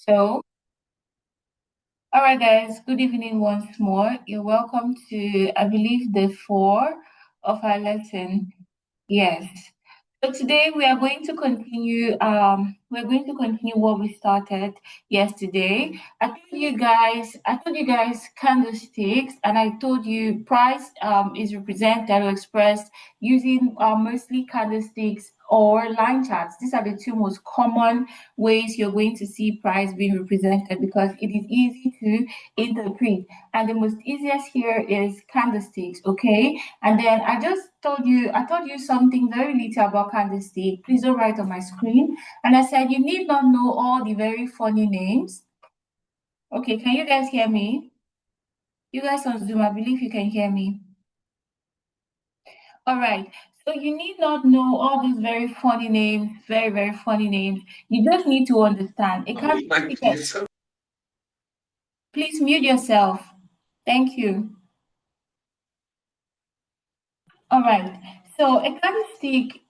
So, all right, guys, good evening once more. You're welcome to, I believe, the four of our lesson. Yes. So today we are going to continue. We're going to continue what we started yesterday. I told you guys candlesticks, and I told you price is represented or expressed using mostly candlesticks or line charts. These are the two most common ways you're going to see price being represented because it is easy to interpret. And the most easiest here is candlesticks. Okay. And then I told you something very little about candlestick. Please don't write on my screen. And I said, you need not know all the very funny names. Okay, can you guys hear me? You guys on Zoom, I believe you can hear me. All right. So you need not know all those very funny names, very, very funny names. You just need to understand. Please mute yourself. Thank you. All right. So a candlestick,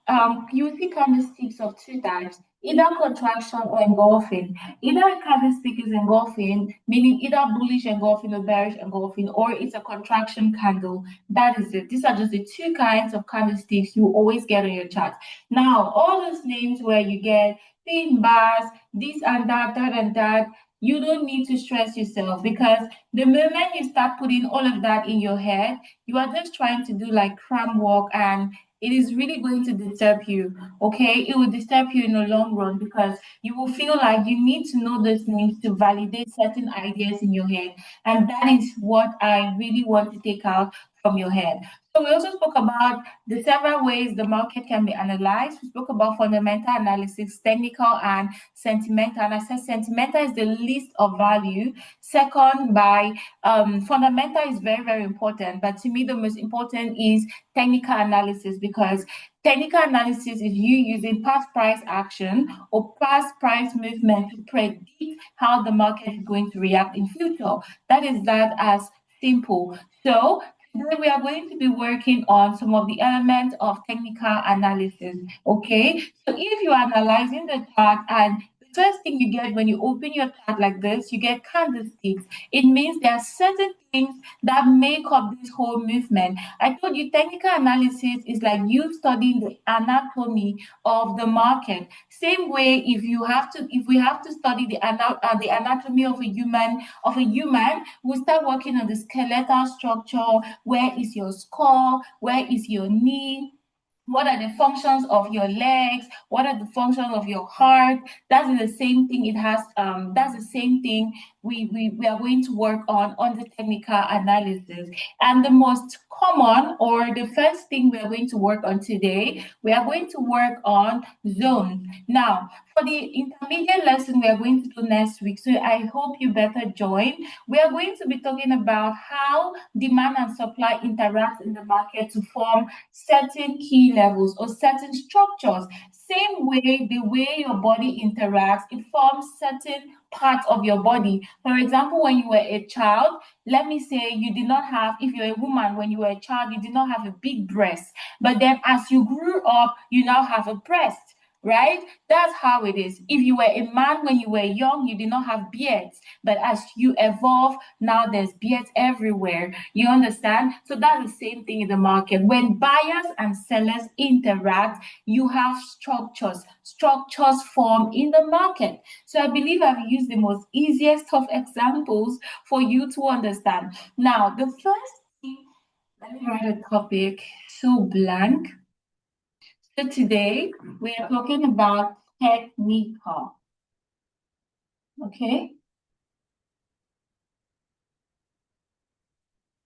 you see candlesticks of two types, either contraction or engulfing. Either a candlestick is engulfing, meaning either bullish engulfing or bearish engulfing, or it's a contraction candle. That is it. These are just the two kinds of candlesticks you always get on your chart. Now, all those names where you get thin bars, this and that and that, you don't need to stress yourself because the moment you start putting all of that in your head, you are just trying to do like cram work and it is really going to disturb you. Okay, it will disturb you in the long run because you will feel like you need to know those names to validate certain ideas in your head, and that is what I really want to take out from your head. So we also spoke about the several ways the market can be analyzed. We spoke about fundamental analysis, technical and sentimental. And I said sentimental is the least of value. Second, by fundamental is very, very important, but to me, the most important is technical analysis because technical analysis is you using past price action or past price movement to predict how the market is going to react in future. That is that as simple. So today we are going to be working on some of the elements of technical analysis. Okay, so if you are analyzing the chart and the first thing you get when you open your chart like this, you get candlesticks. It means there are certain things that make up this whole movement. I told you technical analysis is like you studying the anatomy of the market. Same way, if we have to study the anatomy of a human, we start working on the skeletal structure. Where is your skull? Where is your knee? What are the functions of your legs? What are the functions of your heart? That's the same thing. That's the same thing we are going to work on the technical analysis. And the most common or the first thing we are going to work on today, we are going to work on zones. Now, for the intermediate lesson we are going to do next week, so I hope you better join. We are going to be talking about how demand and supply interact in the market to form certain key levels or certain structures. Same way, the way your body interacts, it forms certain parts of your body. For example, when you were a child, let me say you did not have, if you're a woman, when you were a child, you did not have a big breast. But then as you grew up, you now have a breast. Right? That's how it is. If you were a man when you were young, you did not have beards. But as you evolve, now there's beards everywhere. You understand? So that's the same thing in the market. When buyers and sellers interact, you have structures. Structures form in the market. So I believe I've used the most easiest of examples for you to understand. Now, the first thing, let me write a topic so blank. So today we are talking about technical. Okay?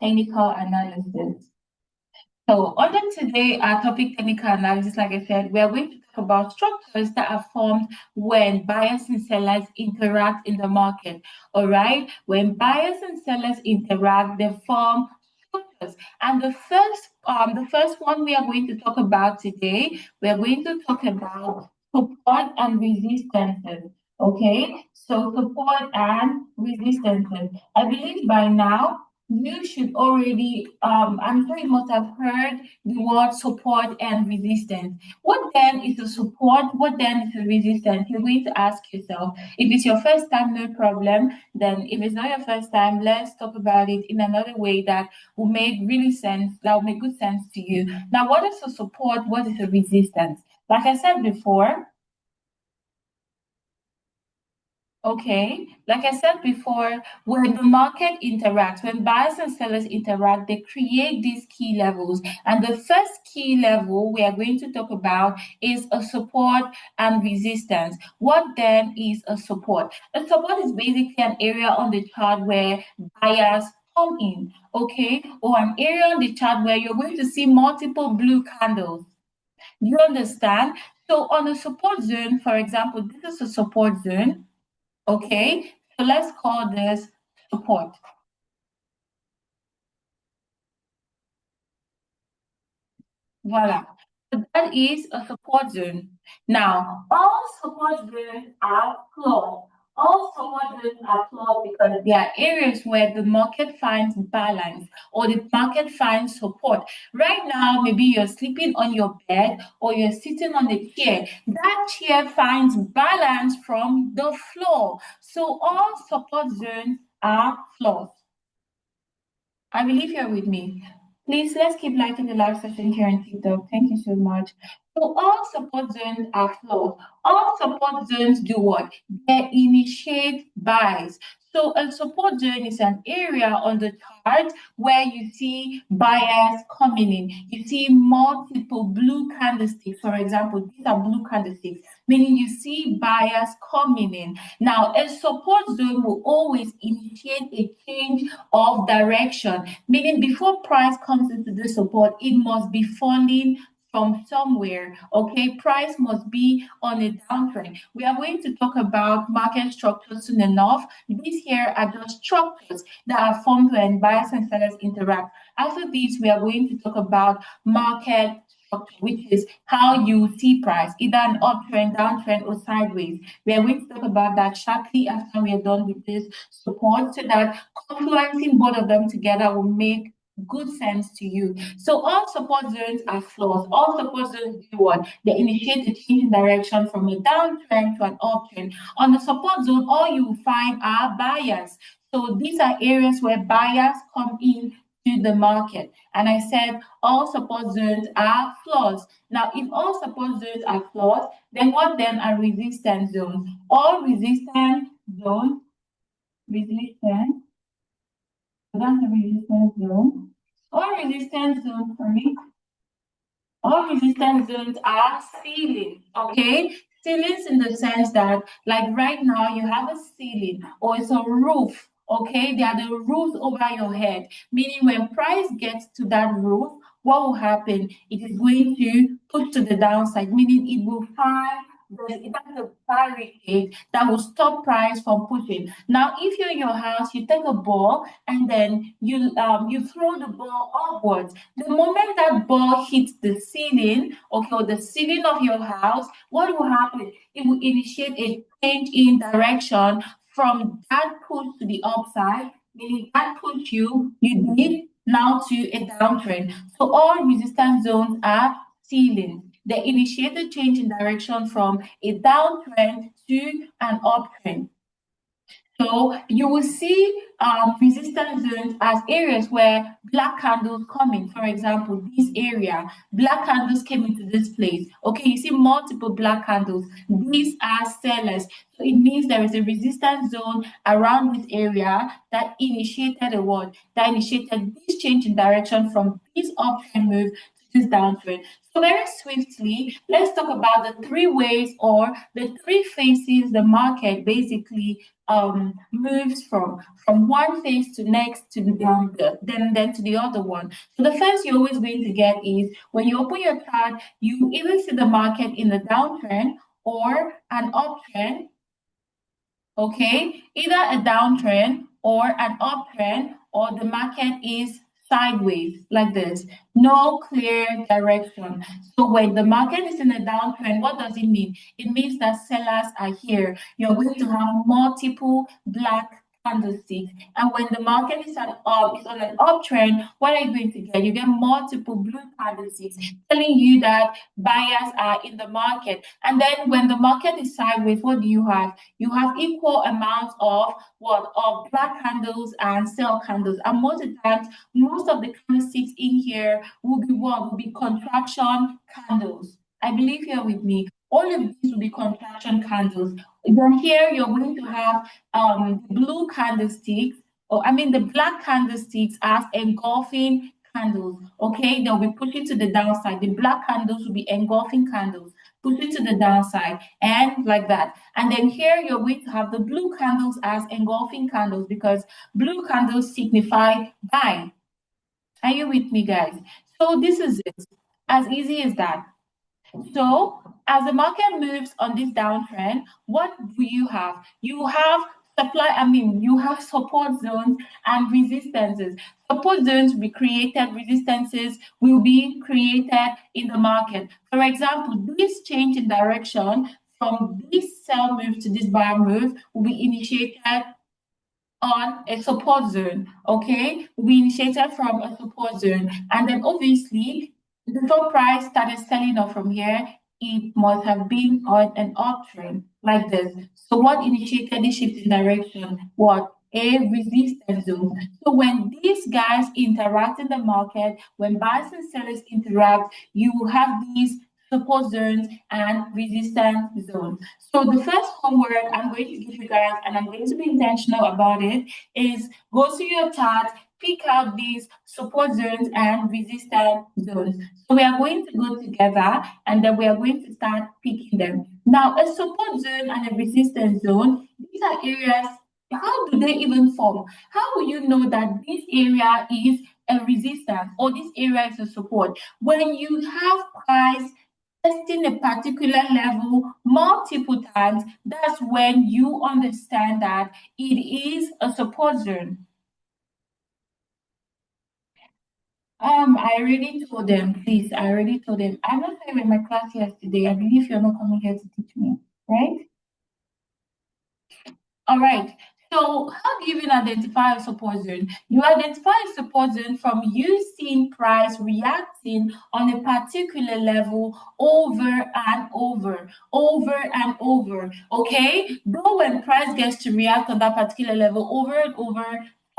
Technical analysis. So under today, our topic technical analysis, like I said, we are going to talk about structures that are formed when buyers and sellers interact in the market. All right? When buyers and sellers interact, they form structures. And the first one we are going to talk about today, we are going to talk about support and resistances. Okay, so support and resistances. I believe by now you should already, I'm sure you must have heard the word support and resistance. What then is a support? What then is a resistance? You're going to ask yourself. If it's your first time, no problem. Then, if it's not your first time, let's talk about it in another way that will make really sense, that will make good sense to you. Now, what is a support? What is a resistance? Like I said before, okay, like I said before, when the market interacts, when buyers and sellers interact, they create these key levels. And the first key level we are going to talk about is a support and resistance. What then is a support? A support is basically an area on the chart where buyers come in, okay, or an area on the chart where you're going to see multiple blue candles. You understand? So on a support zone, for example, this is a support zone. Okay, so let's call this support. Voila. So that is a support zone. Now, all support zones are flawed. All support zones are flawed because they are areas where the market finds balance or the market finds support. Right now, maybe you're sleeping on your bed or you're sitting on a chair. That chair finds balance from the floor. So all support zones are flawed. I believe you're with me. Please let's keep liking the live session here on TikTok. Thank you so much. So all support zones are flawed. All support zones do what? They initiate buys. So a support zone is an area on the chart where you see buyers coming in. You see multiple blue candlesticks. For example, these are blue candlesticks, meaning you see buyers coming in. Now, a support zone will always initiate a change of direction, meaning before price comes into the support, it must be falling from somewhere. Okay, price must be on a downtrend. We are going to talk about market structures soon enough. These here are just structures that are formed when buyers and sellers interact. After this, we are going to talk about market structure, which is how you see price, either an uptrend, downtrend, or sideways. We are going to talk about that shortly after we are done with this support, so that confluencing both of them together will make good sense to you. So all support zones are flawed. All support zones do what? They initiate a change in direction from a downtrend to an uptrend. On the support zone, all you will find are buyers. So these are areas where buyers come in to the market. And I said all support zones are flaws. Now, if all support zones are flaws, then what then are resistance zones? All resistance zones, resistance, that's a resistance zone. All resistance zones, sorry, all resistance zones are ceiling, okay? Ceilings in the sense that, like right now, you have a ceiling or it's a roof, okay? They are the roofs over your head, meaning when price gets to that roof, what will happen? It is going to push to the downside, meaning it will find that's a barricade that will stop price from pushing. Now, if you're in your house, you take a ball and then you throw the ball upwards. The moment that ball hits the ceiling, okay, or the ceiling of your house, what will happen? It will initiate a change in direction from that push to the upside, meaning that push you did now to a downtrend. So all resistance zones are ceilings. They initiate a change in direction from a downtrend to an uptrend. So you will see resistance zones as areas where black candles come in. For example, this area, black candles came into this place. Okay, you see multiple black candles. These are sellers. So it means there is a resistance zone around this area that initiated a what? That initiated this change in direction from this uptrend move to this downtrend. So very swiftly, let's talk about the three ways or the three phases the market basically moves from one phase to next to then to the other one. So the first you're always going to get is when you open your chart, you either see the market in a downtrend or an uptrend. Okay, either a downtrend or an uptrend, or the market is sideways like this, no clear direction. So when the market is in a downtrend, what does it mean? It means that sellers are here. You're going to have multiple black candlesticks. And when the market is on an uptrend, what are you going to get? You get multiple blue candlesticks telling you that buyers are in the market. And then when the market is sideways, what do you have? You have equal amounts of what? Of black candles and sell candles. And most of the times, most of the candlesticks in here will be what? Will be contraction candles. I believe you're with me. All of these will be contraction candles. Then here you're going to have blue candlesticks, or I mean the black candlesticks as engulfing candles. Okay, they'll be pushing to the downside. The black candles will be engulfing candles, pushing to the downside, and like that. And then here you're going to have the blue candles as engulfing candles because blue candles signify buy. Are you with me, guys? So this is it. As easy as that. So, as the market moves on this downtrend, what do you have? You have you have support zones and resistances. Support zones will be created, resistances will be created in the market. For example, this change in direction from this sell move to this buy move will be initiated on a support zone. Okay, we initiated from a support zone, and then obviously before price started selling off from here, it must have been on an uptrend like this. So what initiated this shift in direction? What? A resistance zone. So when these guys interact in the market, when buyers and sellers interact, you will have these support zones and resistance zones. So the first homework I'm going to give you guys, and I'm going to be intentional about it, is go to your chart, pick out these support zones and resistance zones. So we are going to go together and then we are going to start picking them. Now, a support zone and a resistance zone, these are areas, how do they even form? How will you know that this area is a resistance or this area is a support? When you have price testing a particular level multiple times, that's when you understand that it is a support zone. I already told them, please. I already told them. I'm not saying in my class yesterday. I believe you're not coming here to teach me, right? All right. So how do you even identify a support zone? You identify a support zone from you seeing price reacting on a particular level over and over and over. Okay? Though when price gets to react on that particular level over and over,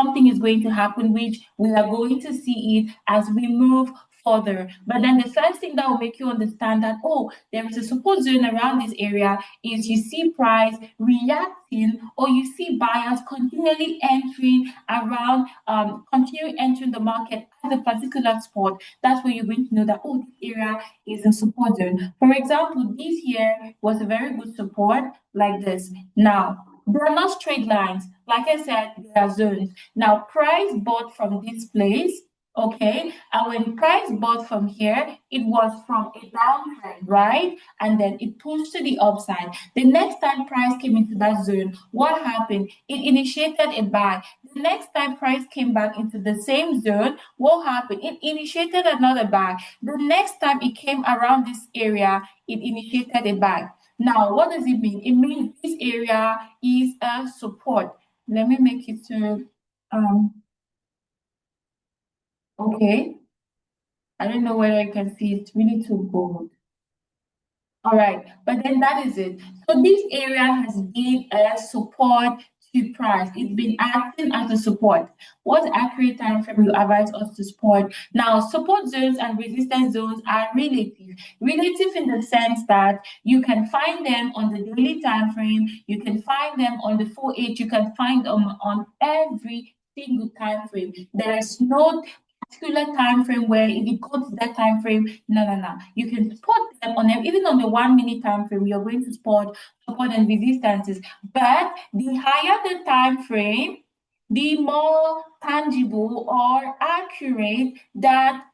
something is going to happen, which we are going to see it as we move further. But then the first thing that will make you understand that, oh, there is a support zone around this area is you see price reacting or you see buyers continually entering around, continue entering the market at a particular spot. That's where you're going to know that, oh, this area is a support zone. For example, this here was a very good support like this. Now, they are not straight lines. Like I said, they are zones. Now, price bought from this place, okay, and when price bought from here, it was from a downtrend, right? And then it pushed to the upside. The next time price came into that zone, what happened? It initiated a buy. The next time price came back into the same zone, what happened? It initiated another buy. The next time it came around this area, it initiated a buy. Now, what does it mean? It means this area is a support. Let me make it to okay. I don't know whether you can see it's really too bold. All right, but then that is it. So this area has been a support to price. It's been acting as a support. What accurate time frame you advise us to support? Now, support zones and resistance zones are relative. Relative in the sense that you can find them on the daily time frame, you can find them on the 4H, you can find them on every single time frame. There is no particular time frame where if you go to that time frame, no. You can spot them on them, even on the 1 minute time frame, you're going to spot support and resistances. But the higher the time frame, the more tangible or accurate that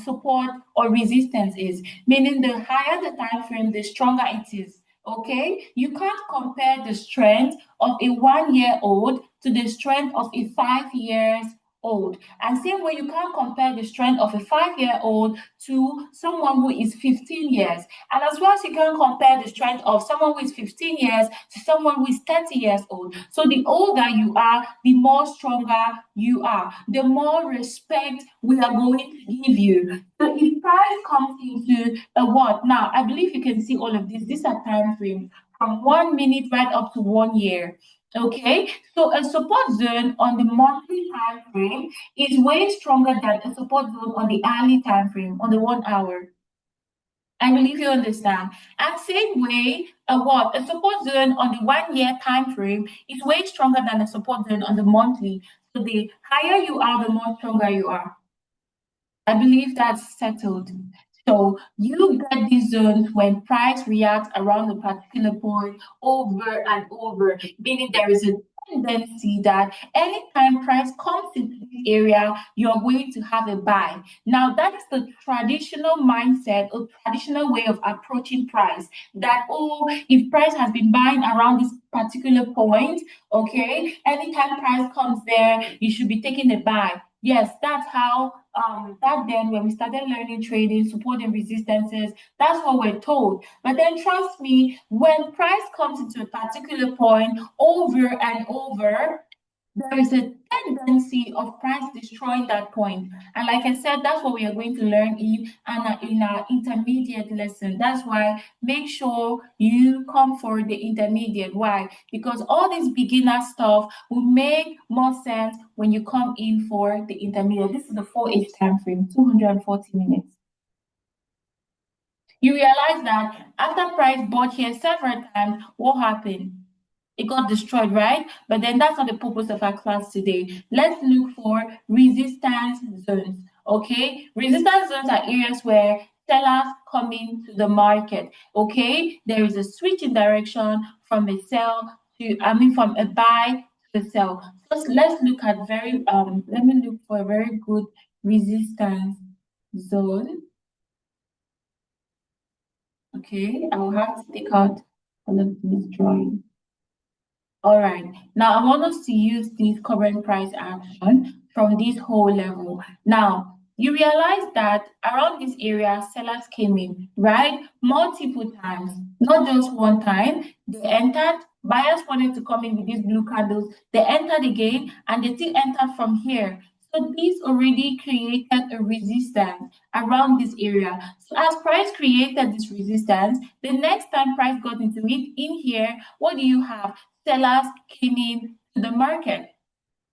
support or resistance is. Meaning the higher the time frame, the stronger it is. Okay, you can't compare the strength of a 1 year old to the strength of a 5 years old. And same way, you can't compare the strength of a 5 year old to someone who is 15 years. And as well as you can't compare the strength of someone who is 15 years to someone who is 30 years old. So the older you are, the more stronger you are, the more respect we are going to give you. So if price comes into a what? Now, I believe you can see all of this. These are time frames from 1 minute right up to 1 year. Okay, so a support zone on the monthly time frame is way stronger than a support zone on the hourly time frame, on the 1 hour. I believe you understand. And same way, a support zone on the 1 year time frame is way stronger than a support zone on the monthly. So the higher you are, the more stronger you are. I believe that's settled. So you get these zones when price reacts around a particular point over and over, meaning there is a tendency that anytime price comes into this area, you're going to have a buy. Now, that is the traditional mindset or traditional way of approaching price. That, oh, if price has been buying around this particular point, okay, anytime price comes there, you should be taking a buy. Yes, that's how back then when we started learning trading, support and resistances, that's what we're told. But then trust me, when price comes into a particular point over and over, there is a tendency of price destroying that point. And like I said, that's what we are going to learn in our intermediate lesson. That's why make sure you come for the intermediate. Why? Because all this beginner stuff will make more sense when you come in for the intermediate. This is the 4H time frame, 240 minutes. You realize that after price bought here several times, what happened? It got destroyed, right? But then that's not the purpose of our class today. Let's look for resistance zones. Okay, resistance zones are areas where sellers come into the market. Okay, there is a switch in direction from a sell to, from a buy to a sell. So let's look at let me look for a very good resistance zone. Okay, I will have to take out all of this drawing. All right. Now I want us to use this current price action from this whole level. Now you realize that around this area, sellers came in, right? Multiple times, not just one time. They entered, buyers wanted to come in with these blue candles. They entered again and they still entered from here. So this already created a resistance around this area. So as price created this resistance, the next time price got into it in here, what do you have? Sellers came in to the market.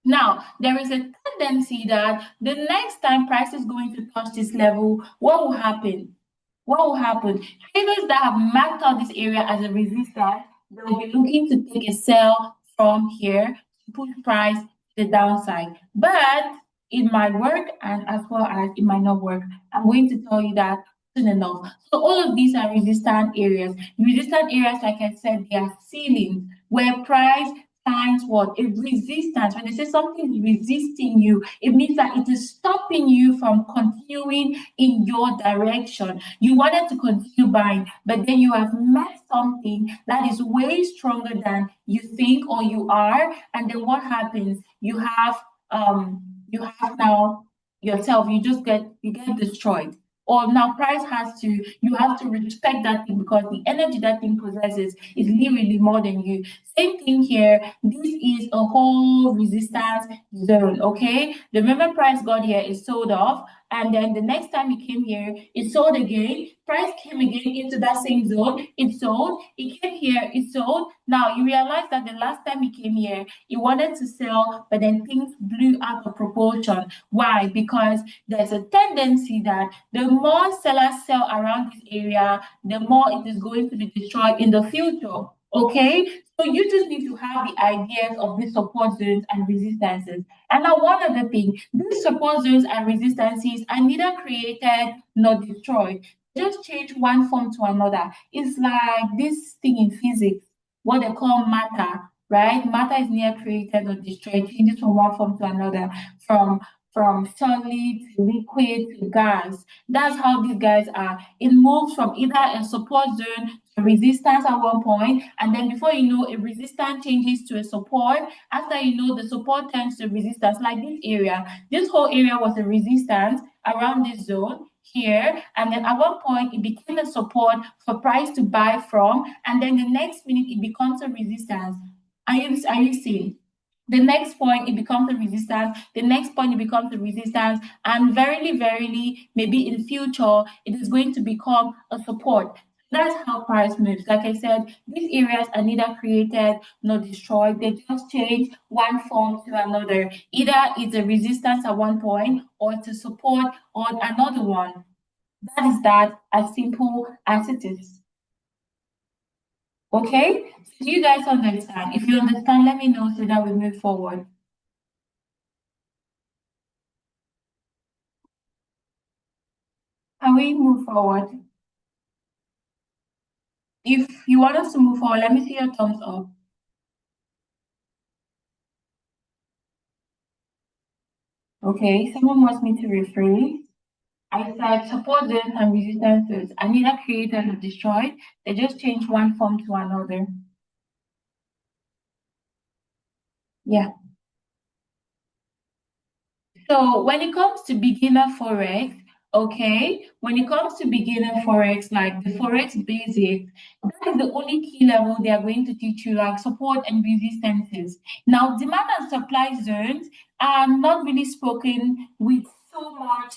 Now, there is a tendency that the next time price is going to touch this level, what will happen? What will happen? Traders that have marked out this area as a resistance, they will be looking to take a sell from here to push price to the downside. But it might work and as well as it might not work. I'm going to tell you that soon enough. So all of these are resistant areas. Resistant areas, like I said, they are ceilings where price finds what? A resistance. When they say something is resisting you, it means that it is stopping you from continuing in your direction. You wanted to continue buying, but then you have met something that is way stronger than you think or you are. And then what happens? You have now yourself, you get destroyed. Or now you have to respect that thing because the energy that thing possesses is literally more than you. Same thing here. This is a whole resistance zone, okay? The moment price got here, it sold off. And then the next time it came here, it sold again. Price came again into that same zone, it sold. It came here, it sold. Now you realize that the last time it came here, it wanted to sell, but then things blew out of proportion. Why? Because there's a tendency that the more sellers sell around this area, the more it is going to be destroyed in the future. Okay, so you just need to have the ideas of these support zones and resistances. And now, one other thing, these support zones and resistances are neither created nor destroyed. They just change one form to another. It's like this thing in physics, what they call matter, right? Matter is neither created nor destroyed, it changes from one form to another, from solid to liquid to gas. That's how these guys are. It moves from either a support zone a resistance at one point, and then before you know, a resistance changes to a support. After you know, the support turns to resistance, like this area. This whole area was a resistance around this zone here, and then at one point it became a support for price to buy from, and then the next minute it becomes a resistance. Are you seeing? The next point it becomes a resistance, the next point it becomes a resistance, and verily, maybe in future it is going to become a support. That's how price moves. Like I said, these areas are neither created nor destroyed, they just change one form to another. Either it's a resistance at one point or it's a support on another one. That is that, as simple as it is. Okay, so do you guys understand? If you understand, let me know so that we move forward. Can we move forward? If you want us to move forward, let me see your thumbs up. Okay, someone wants me to rephrase. I said support zones and resistance zones are neither created nor destroyed. They just change one form to another. Yeah. So when it comes to beginner forex, okay, when it comes to beginner forex, like the forex basics, that is the only key level they are going to teach you, like support and resistances. Now, demand and supply zones are not really spoken with so much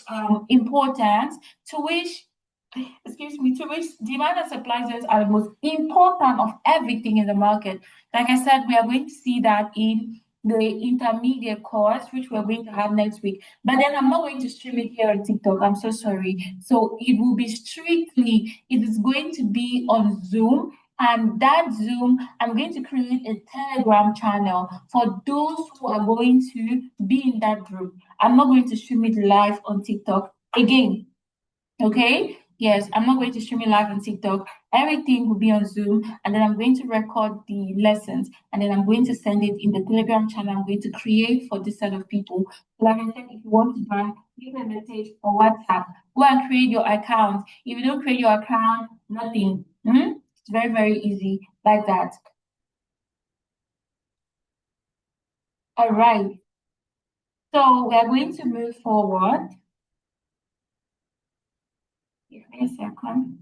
importance, to which to which demand and supply zones are the most important of everything in the market. Like I said, we are going to see that in the intermediate course, which we're going to have next week. But then I'm not going to stream it here on TikTok. I'm so sorry. So it will be strictly, it is going to be on Zoom. And that Zoom, I'm going to create a Telegram channel for those who are going to be in that group. I'm not going to stream it live on TikTok. Again, okay? Yes, I'm not going to stream it live on TikTok. Everything will be on Zoom, and then I'm going to record the lessons, and then I'm going to send it in the Telegram channel I'm going to create for this set of people. Like I said, if you want to join, leave a message or WhatsApp. Go and create your account. If you don't create your account, nothing. It's very easy like that. All right. So we are going to move forward. Give me a second.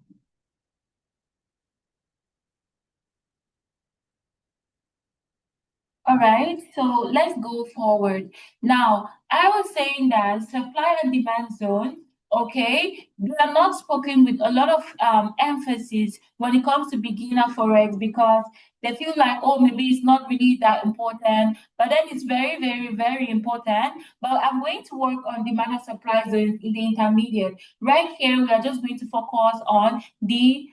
All right, so let's go forward. Now, I was saying that supply and demand zone, okay, they are not spoken with a lot of emphasis when it comes to beginner forex because they feel like, oh, maybe it's not really that important, but then it's very important. But I'm going to work on demand and supply zones in the intermediate. Right here, we are just going to focus on the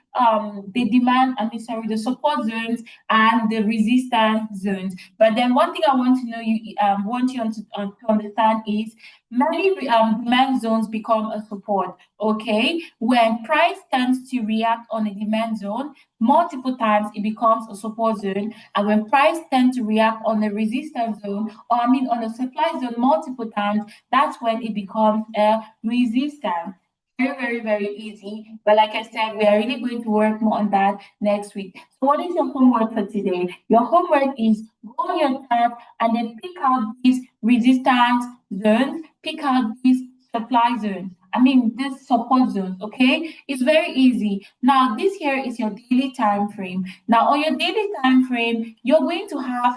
demand, the support zones and the resistance zones. But then one thing I want to know you want you to understand is many demand zones become a support. Okay, when price tends to react on a demand zone multiple times, it becomes a support zone, and when price tends to react on a resistance zone, or I mean on a supply zone multiple times, that's when it becomes a resistance. Very easy. But like I said, we are really going to work more on that next week. So, what is your homework for today? Your homework is go on your tab and then pick out these resistance zones, pick out these supply zones. I mean, this support zones, okay? It's very easy. Now, this here is your daily time frame. Now, on your daily time frame, you're going to have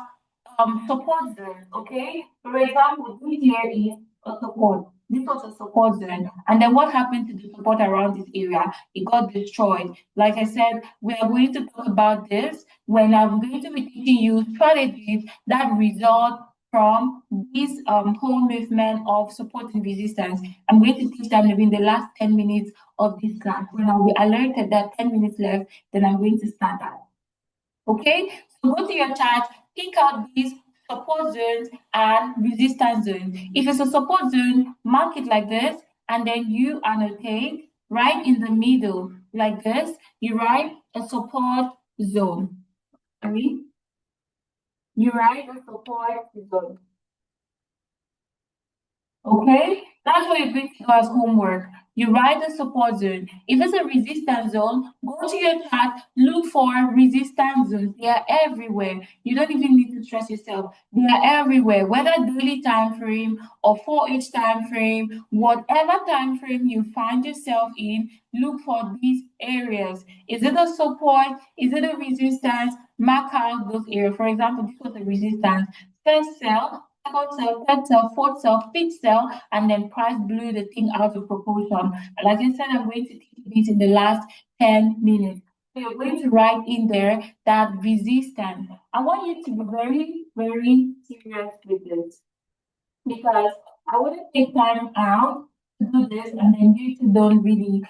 support zones, okay? For example, this here is a support. This was a support zone. And then what happened to the support around this area? It got destroyed. Like I said, we are going to talk about this when I'm going to be teaching you strategies that result from this whole movement of support and resistance. I'm going to teach them within the last 10 minutes of this class. When I'll be alerted that 10 minutes left, then I'm going to start that. Okay, so go to your chart, pick out these support zones and resistance zones. If it's a support zone, mark it like this, and then you annotate right in the middle like this. You write a support zone. Sorry, you write a support zone. Okay, that's what you're going to do as homework. You write the support zone. If it's a resistance zone, go to your chart, look for resistance zones. They are everywhere. You don't even need to stress yourself. They are everywhere, whether daily time frame or 4H time frame, whatever time frame you find yourself in, look for these areas. Is it a support? Is it a resistance? Mark out those areas. For example, this was a resistance. First sell, second sell, third sell, fourth sell, fifth sell, and then price blew the thing out of proportion. Like I said, I'm going to teach this in the last 10 minutes. So you're going to write in there that resistance. I want you to be very, very serious with this because I wouldn't take time out to do this and then you two don't really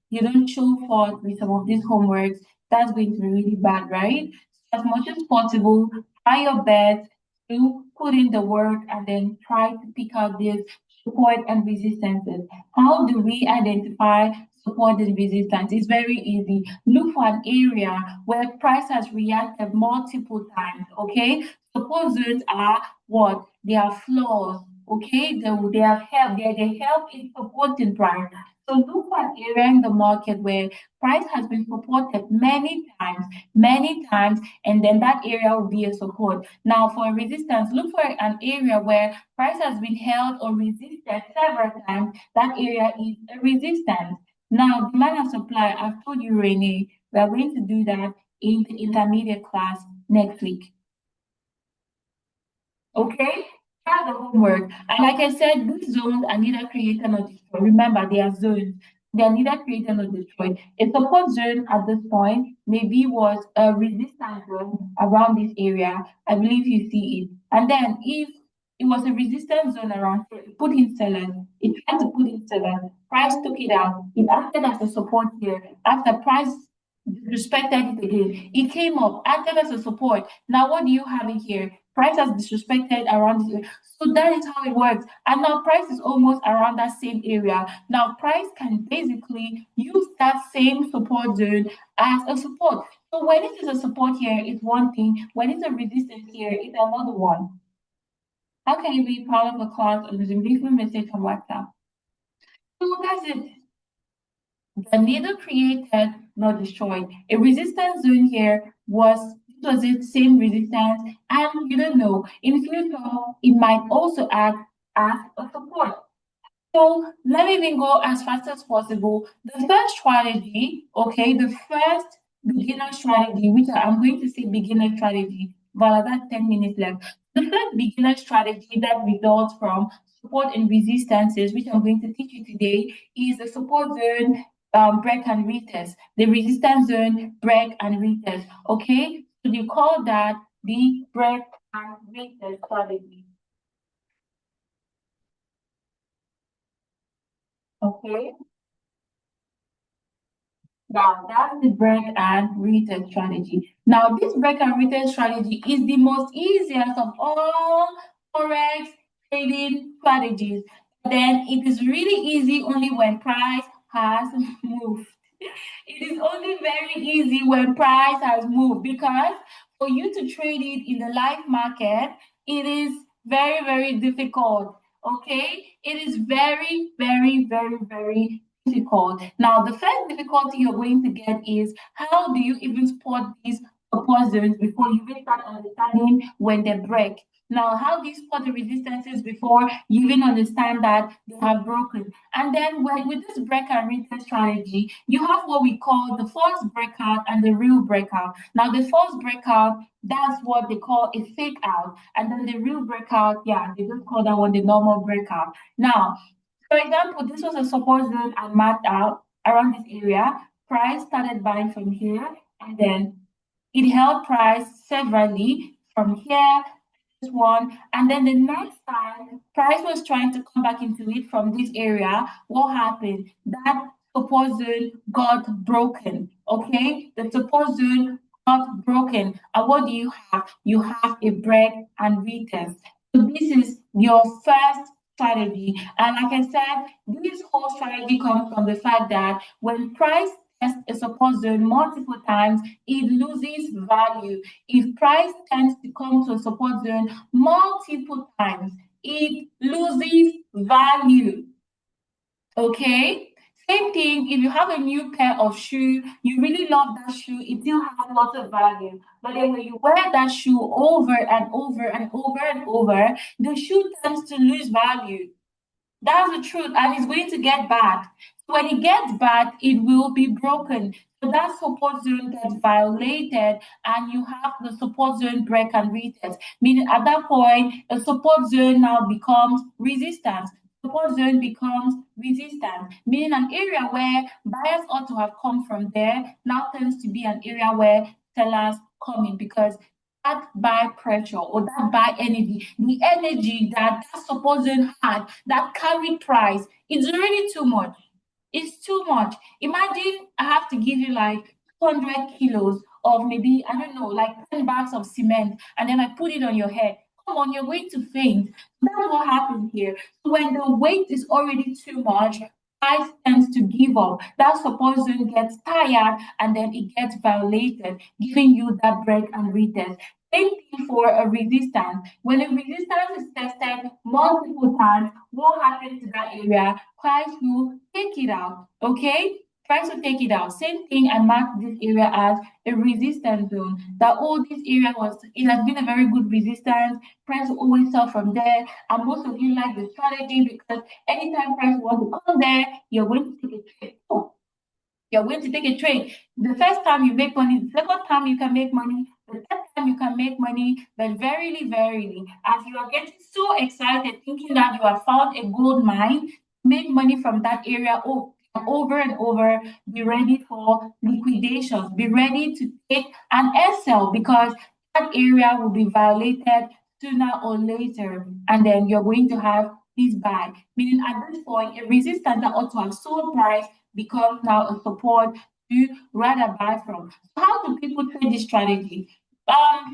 you don't show forth with some of these homeworks. That's going to be really bad, right? So as much as possible, try your best to put in the work and then try to pick out these support and resistances. How do we identify support and resistance? It's very easy. Look for an area where price has reacted multiple times. Okay, support zones are what? They are flaws. Okay, they have help. They help in supporting price. So look for an area in the market where price has been supported many times, and then that area will be a support. Now, for resistance, look for an area where price has been held or resisted several times. That area is a resistance. Now, demand and supply, I've told you, Renee, we are going to do that in the intermediate class next week. Okay? That's the homework. And like I said, these zones are neither created nor destroyed. Remember, they are zones. They are neither created nor destroyed. A support zone at this point maybe was a resistance zone around this area. I believe you see it. And then if it was a resistance zone around here, it put in sellers. It tried to put in sellers. Price took it out. It acted as a support here. After price disrespected it again, it came up, acted as a support. Now what do you have in here? Price has disrespected around this area. So that is how it works. And now price is almost around that same area. Now price can basically use that same support zone as a support. So when it is a support here, it's one thing. When it's a resistance here, it's another one. How can you be part of a class or Zoom? Leave me a message on WhatsApp. So that's it. They're neither created nor destroyed. A resistance zone here was it same resistance, and you don't know. In future, it might also act as a support. So let me even go as fast as possible. The first strategy, okay, the first beginner strategy, which I'm going to say beginner strategy, but I got 10 minutes left. The first beginner strategy that results from support and resistances, which I'm going to teach you today, is the support zone, break and retest, the resistance zone, break and retest. Okay, so you call that the break and retest strategy. Okay. Now, that's the break and retest strategy. Now, this break and retest strategy is the most easiest of all Forex trading strategies. Then it is really easy only when price has moved. It is only very easy when price has moved because for you to trade it in the live market, it is very, very difficult. Okay, it is very, very, very, very difficult. Now, the first difficulty you're going to get is how do you even spot these support zones before you even start understanding when they break? Now, how do you spot the resistances before you even understand that they have broken? And then with this break and retest strategy, you have what we call the false breakout and the real breakout. Now, the false breakout, that's what they call a fake out. And then the real breakout, yeah, they just call that one the normal breakout. Now, for example, this was a support zone I marked out around this area. Price started buying from here, and then it held price severally from here, this one, and then the next time price was trying to come back into it from this area. What happened? That support zone got broken. Okay, the support zone got broken, and what do you have? You have a break and retest. So this is your first strategy. And like I said, this whole strategy comes from the fact that when price tests a support zone multiple times, it loses value. If price tends to come to a support zone multiple times, it loses value. Okay. Same thing, if you have a new pair of shoe, you really love that shoe, it still has lots of value. But then when you wear that shoe over and over and over and over, the shoe tends to lose value. That's the truth, and it's going to get bad. When it gets bad, it will be broken. So that support zone gets violated, and you have the support zone break and retest. Meaning, at that point, a support zone now becomes resistance. Support zone becomes resistance, meaning an area where buyers ought to have come from there now tends to be an area where sellers come in because that buy pressure or that buy energy, the energy that that support zone had that carry price, it's already too much. It's too much. Imagine I have to give you like 200 kilos of maybe, I don't know, like 10 bags of cement, and then I put it on your head. Come on, you're going to faint. That's what happened here. So when the weight is already too much, price tends to give up. That support zone gets tired and then it gets violated, giving you that break and retest. Same thing for a resistance. When a resistance is tested multiple times, what happens to that area? Price will take it out. Okay? Price will take it out. Same thing, I marked this area as a resistance zone. That all this area was, it has been a very good resistance. Price will always sell from there. And most of you like the strategy because anytime price wants to come there, you're going to take a trade. Oh, you're going to take a trade. The first time you make money, the second time you can make money, the third time you can make money, but verily, verily, as you are getting so excited, thinking that you have found a gold mine, make money from that area over and over, be ready for liquidations, be ready to take an sell because that area will be violated sooner or later, and then you're going to have this buy. Meaning at this point, a resistance that ought to have sold price becomes now a support to rather buy from. So how do people trade this strategy?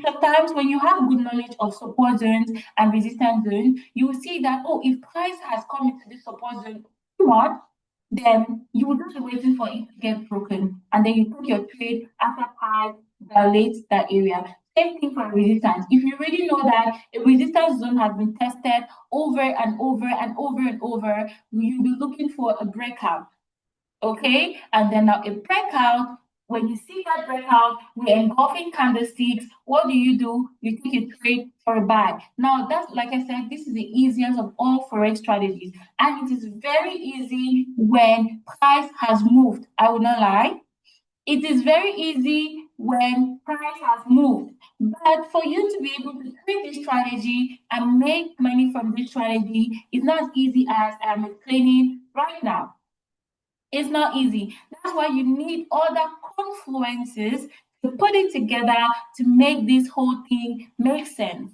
Sometimes when you have good knowledge of support zones and resistance zones, you will see that, oh, if price has come into this support zone, you know what? Then you will just be waiting for it to get broken. And then you put your trade after price violates that area. Same thing for resistance. If you already know that a resistance zone has been tested over and over and over and over, you'll be looking for a breakout. Okay, and then now a breakout. When you see that breakout with engulfing candlesticks, what do? You take a trade for a buy. Now that's, like I said, this is the easiest of all forex strategies, and it is very easy when price has moved. I will not lie, it is very easy when price has moved. But for you to be able to create this strategy and make money from this strategy is not as easy as I'm explaining right now. It's not easy. That's why you need other confluences to put it together to make this whole thing make sense.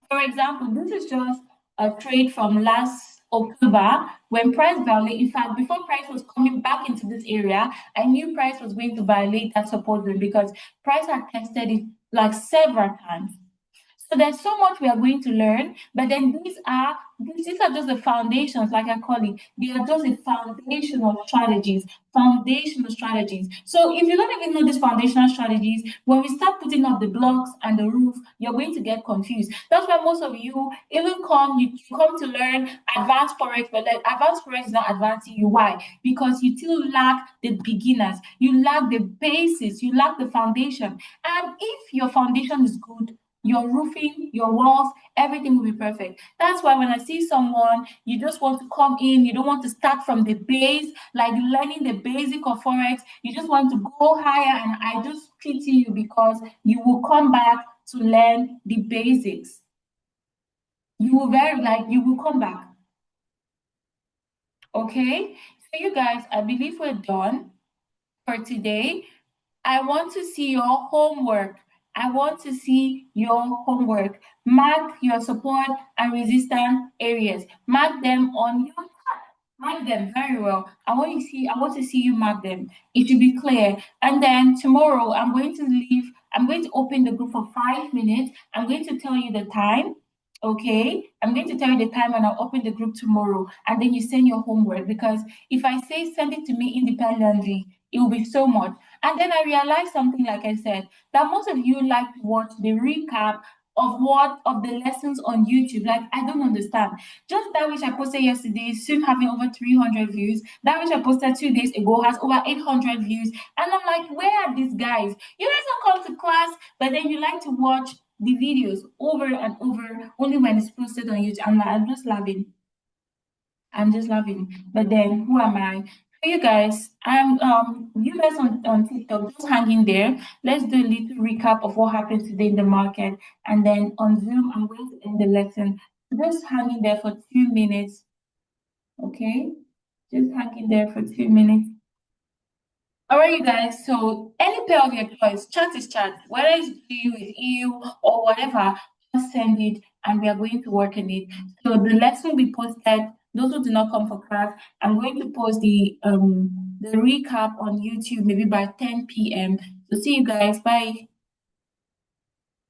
For example, this is just a trade from last October when price violate. In fact, before price was coming back into this area, I knew price was going to violate that support zone because price had tested it like several times. So there's so much we are going to learn, but then these are just the foundations, like I call it. They are just the foundational strategies. Foundational strategies. So if you don't even know these foundational strategies, when we start putting up the blocks and the roof, you're going to get confused. That's why most of you even you come to learn advanced forex, but like advanced forex is not advancing you. Why? Because you still lack the beginners, you lack the basis, you lack the foundation. And if your foundation is good, your roofing, your walls, everything will be perfect. That's why when I see someone, you just want to come in, you don't want to start from the base, like learning the basic of Forex. You just want to go higher, and I just pity you because you will come back to learn the basics. You will come back. Okay? So, you guys, I believe we're done for today. I want to see your homework. I want to see your homework. Mark your support and resistance areas. Mark them on your chart. Mark them very well. I want to see you mark them. It should be clear. And then tomorrow I'm going to open the group for 5 minutes. I'm going to tell you the time. Okay, I'm going to tell you the time and I'll open the group tomorrow. And then you send your homework because if I say send it to me independently, it will be so much. And then I realized something, like I said, that most of you like to watch the recap of the lessons on YouTube. Like, I don't understand. Just that which I posted yesterday, soon having over 300 views. That which I posted 2 days ago has over 800 views. And I'm like, where are these guys? You guys don't come to class, but then you like to watch the videos over and over only when it's posted on YouTube. I'm just laughing. I'm just laughing. But then who am I? So you guys, I'm you guys on TikTok, just hang in there. Let's do a little recap of what happened today in the market. And then on Zoom, I'm going to end the lesson. Just hang in there for 2 minutes. Okay? Just hang in there for 2 minutes. All right, you guys. So any pair of your choice, chat is chat. Whether it's you, with you, or whatever, just send it, and we are going to work on it. So the lesson will be posted. Those who do not come for class, I'm going to post the recap on YouTube maybe by 10 p.m. So see you guys. Bye.